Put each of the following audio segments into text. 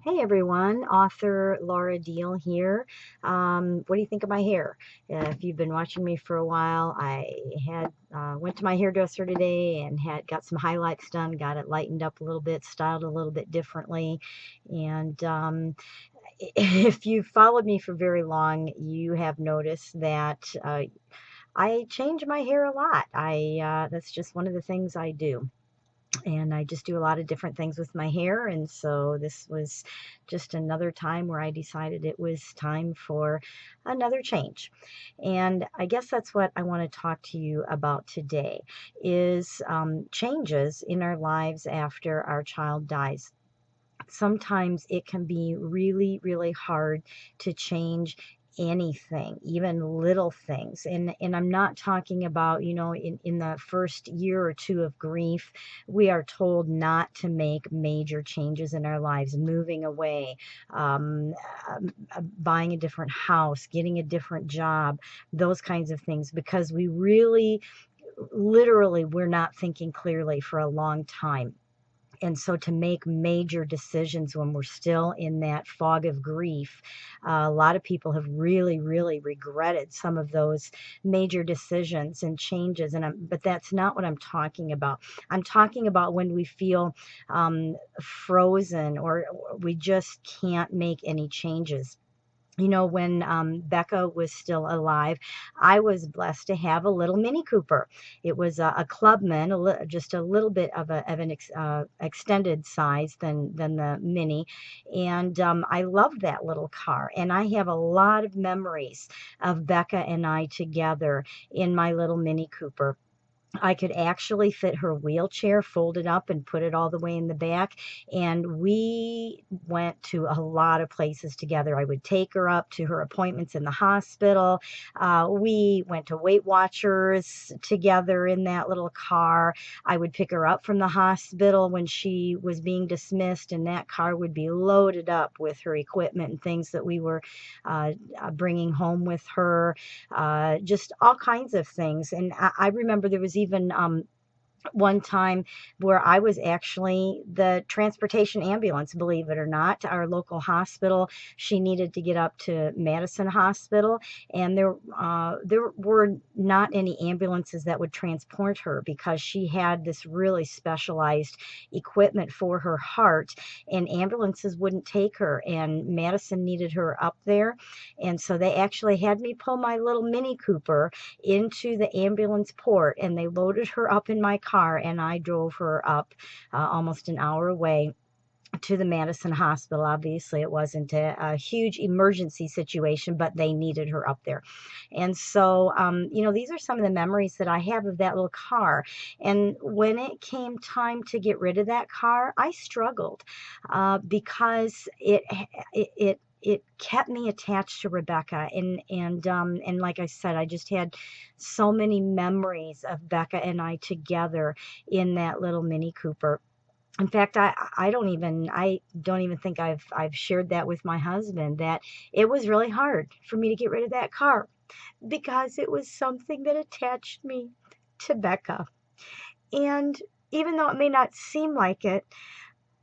Hey everyone, author Laura Diehl here. What do you think of my hair? If you've been watching me for a while, I had went to my hairdresser today and had got some highlights done, got it lightened up a little bit, styled a little bit differently. And if you've followed me for very long, you have noticed that I change my hair a lot. I That's just one of the things I do, and I just do a lot of different things with my hair. And so this was just another time where I decided it was time for another change. And I guess that's what I want to talk to you about today is changes in our lives after our child dies. Sometimes it can be really, really hard to change anything, even little things. And I'm not talking about, in the first year or two of grief, we are told not to make major changes in our lives, moving away, um, buying a different house, getting a different job, those kinds of things, because we really, literally, we're not thinking clearly for a long time. And so to make major decisions when we're still in that fog of grief, a lot of people have really, really regretted some of those major decisions and changes. But that's not what I'm talking about. I'm talking about when we feel frozen, or we just can't make any changes. When Becca was still alive, I was blessed to have a little Mini Cooper. It was a Clubman, just a little bit of an extended size than the Mini, and I loved that little car. And I have a lot of memories of Becca and I together in my little Mini Cooper. I could actually fit her wheelchair, fold it up, and put it all the way in the back. And we went to a lot of places together. I would take her up to her appointments in the hospital. We went to Weight Watchers together in that little car. I would pick her up from the hospital when she was being dismissed, and that car would be loaded up with her equipment and things that we were bringing home with her, just all kinds of things. And I remember there was even one time where I was actually the transportation ambulance, believe it or not, to our local hospital. She needed to get up to Madison Hospital, and there were not any ambulances that would transport her because she had this really specialized equipment for her heart, and ambulances wouldn't take her, and Madison needed her up there. And so they actually had me pull my little Mini Cooper into the ambulance port, and they loaded her up in my car, and I drove her up almost an hour away to the Madison Hospital. Obviously, it wasn't a huge emergency situation, but they needed her up there. And so, these are some of the memories that I have of that little car. And when it came time to get rid of that car, I struggled because it kept me attached to Rebecca, and like I said, I just had so many memories of Becca and I together in that little Mini Cooper. In fact, I don't even think I've shared that with my husband, that it was really hard for me to get rid of that car because it was something that attached me to Becca. And even though it may not seem like it,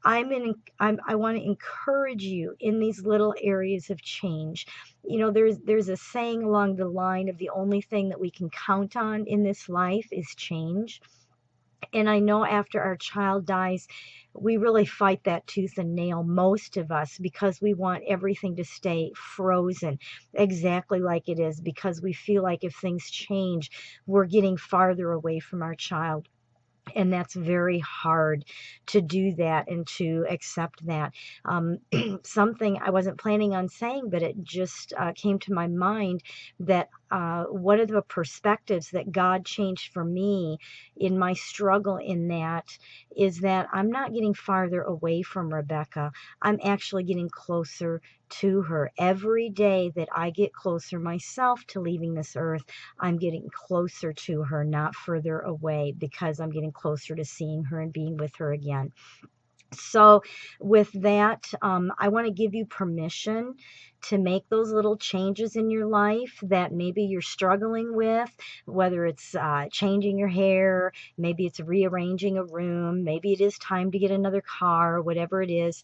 I want to encourage you in these little areas of change. There's a saying along the line of the only thing that we can count on in this life is change. And I know after our child dies, we really fight that tooth and nail, most of us, because we want everything to stay frozen exactly like it is, because we feel like if things change, we're getting farther away from our child. And that's very hard to do that and to accept that. Something I wasn't planning on saying, but it just came to my mind, that one of the perspectives that God changed for me in my struggle in that is that I'm not getting farther away from Rebecca. I'm actually getting closer to her. Every day that I get closer myself to leaving this earth, I'm getting closer to her, not further away, because I'm getting closer to seeing her and being with her again. So with that, I want to give you permission to make those little changes in your life that maybe you're struggling with, whether it's changing your hair, maybe it's rearranging a room, maybe it is time to get another car, whatever it is.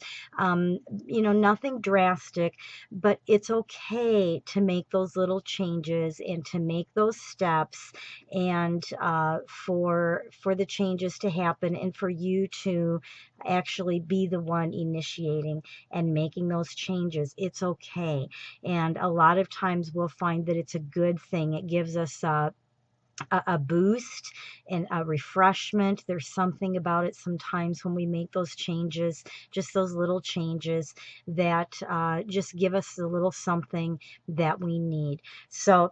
Nothing drastic, but it's okay to make those little changes and to make those steps, and for the changes to happen, and for you to actually be the one initiating and making those changes. It's okay. And a lot of times we'll find that it's a good thing. It gives us a boost and a refreshment. There's something about it sometimes when we make those changes, just those little changes that just give us a little something that we need. So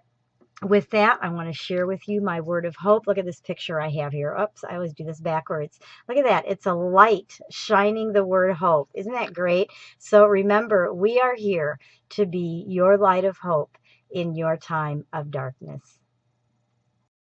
with that, I want to share with you my word of hope. Look at this picture I have here. Oops, I always do this backwards. Look at that. It's a light shining the word hope. Isn't that great? So remember, we are here to be your light of hope in your time of darkness.